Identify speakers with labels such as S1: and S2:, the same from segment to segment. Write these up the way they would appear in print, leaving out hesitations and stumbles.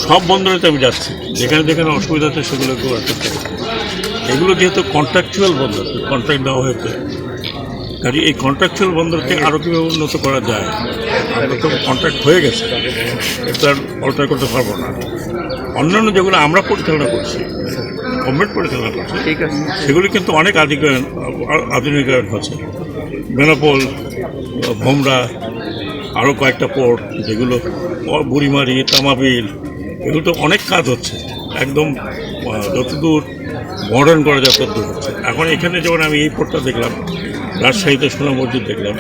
S1: সব বন্দরেতে আমি যাচ্ছি, যেখানে যেখানে অসুবিধা আছে সেগুলোকে চেষ্টা করছি। এগুলো যেহেতু কন্ট্রাকচুয়াল বন্দর, কন্ট্রাক্ট দেওয়া হয়েছে, কাজে এই কন্ট্রাকচুয়াল বন্দরকে আরও কীভাবে উন্নত করা যায়, আমরা তো কন্ট্রাক্ট হয়ে গেছে, এটা আর অল্টার করতে পারবো না। অন্যান্য যেগুলো আমরা পরিচালনা করছি, গভর্নমেন্ট পরিচালনা করছে,
S2: ঠিক আছে,
S1: সেগুলি কিন্তু অনেক আধুনিকায়ন হচ্ছে। বেনাপোল, ভোমরা, আরও কয়েকটা পোর্ট যেগুলো বুড়িমারি, তামাবিল, এগুলো তো অনেক কাজ হচ্ছে, একদম যতদূর মডার্ন করা যায় ততদূর হচ্ছে। এখন এখানে যেমন আমি এই পোর্টটা দেখলাম, রাজশাহীতে সোনা মসজিদ দেখলাম,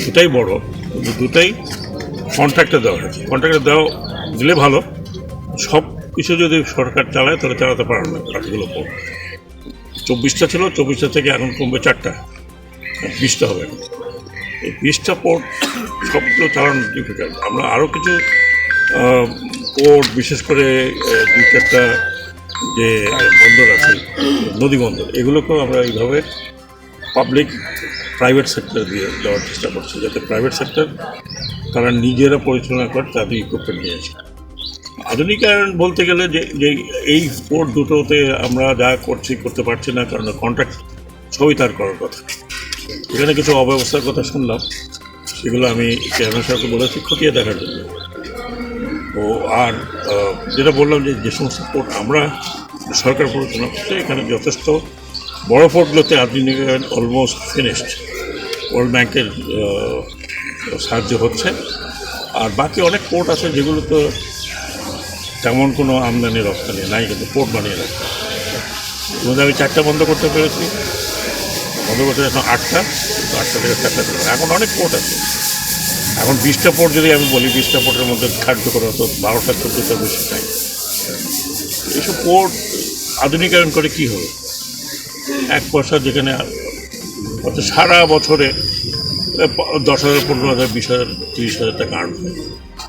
S1: দুটাই বড়, কিন্তু দুটাই কন্ট্রাক্টে দেওয়া হয়েছে। কন্ট্রাক্টে দিলে ভালো, সব কিছু যদি সরকার চালায় তাহলে চালাতে পারবে না। কাজগুলো পোর্ট 24টা ছিল, 24টা থেকে এখন কমবে 4টা, 20টা হবে। এই 20টা পোর্ট সবগুলো চালানো ডিফিকাল্ট। আমরা আরও কিছু পোর্ট, বিশেষ করে 2-4টা যে বন্দর আছে, নদী বন্দর, এগুলোকেও আমরা এইভাবে পাবলিক প্রাইভেট সেক্টর দিয়ে দেওয়ার চেষ্টা করছি, যাতে প্রাইভেট সেক্টর তারা নিজেরা পরিচালনা করে, তাদের ইকুইপমেন্ট নিয়ে আসে। আধুনিকায়ন বলতে গেলে যে এই পোর্ট দুটোতে আমরা যা করতে পারছি না, কারণ কন্ট্রাক্ট সবই তার করার কথা। এখানে কিছু অব্যবস্থার কথা শুনলাম, সেগুলো আমি চেয়ারম্যান সাহেবকে বলেছি খতিয়ে দেখার জন্য। ও আর যেটা বললাম যে সমস্ত পোর্ট আমরা সরকার পরিচালনা করছে, এখানে যথেষ্ট বড় পোর্টগুলোতে আধুনিকায়ন অলমোস্ট ফিনিশড, ওয়ার্ল্ড ব্যাংকের সাহায্য হচ্ছে। আর বাকি অনেক পোর্ট আছে যেগুলো তো তেমন কোনো আমদানি রপ্তানি নাই, কিন্তু পোর্ট বানিয়ে রাখছে। এবং আমি 4টা বন্ধ করতে পেরেছি, বন্ধ করতে এখন 8টা, কিন্তু 8টা থেকে 4টা ছিল। এখন অনেক পোর্ট আছে। এখন 20টা পোর্ট যদি আমি বলি, 20টা পোর্টের মধ্যে কার্যকর হতো 12টা 14টার বেশি চাই। এইসব পোর্ট আধুনিকায়ন করে কী হবে? এক পয়সা যেখানে সারা বছরে 10,000, 15,000, 20,000, 30,000 টাকা আনবে,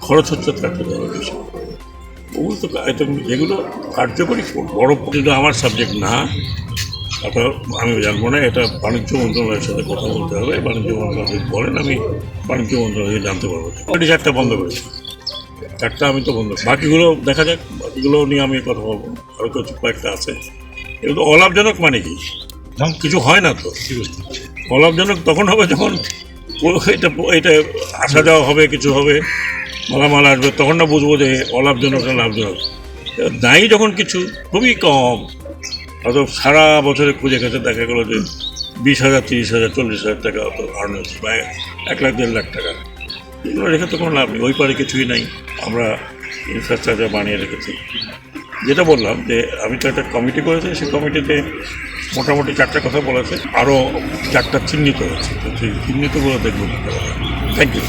S1: খরচ হচ্ছে তার থেকে আরও বেশি। ওগুলো তো যেগুলো কার্যকরী বড় কিন্তু আমার সাবজেক্ট না, এটা আমি জানবো না। এটা বাণিজ্য মন্ত্রণালয়ের সাথে কথা বলতে হবে। বাণিজ্য মন্ত্রণালয় বলেন, আমি বাণিজ্য মন্ত্রণালয় জানতে পারবো। 4টা বন্ধ করেছি, 4টা আমি তো বন্ধ। বাকিগুলো দেখা যাক, বাকিগুলো নিয়ে আমি কথা বলবো। আরও কিছু কয়েকটা আছে, এগুলো অলাভজনক। মানে কি, কিছু হয় না তো। অলাভজনক তখন হবে যখন এটা আসা যাওয়া হবে, কিছু হবে, মালামাল আসবে, তখন না বুঝবো যে অলাভজনক না লাভজনক। নাই যখন কিছু খুবই কম, হয়তো সারা বছরে খুঁজে গেছে, দেখা গেলো যে 20,000, 30,000, 40,000 টাকা অত আর্ন হচ্ছে, বা 1 লাখ 1.5 লাখ টাকা। এগুলো রেখে তো কোনো লাভ নেই। ওই পারে কিছুই নাই, আমরা ইনফ্রাস্ট্রাকচার বানিয়ে রেখেছি। যেটা বললাম যে আমি তো একটা কমিটি করেছি, সেই কমিটিতে মোটামুটি 4টা কথা বলেছে, আরও 4টা চিহ্নিত হয়েছে। তো সেই চিহ্নিতগুলো দেখব। Thank you.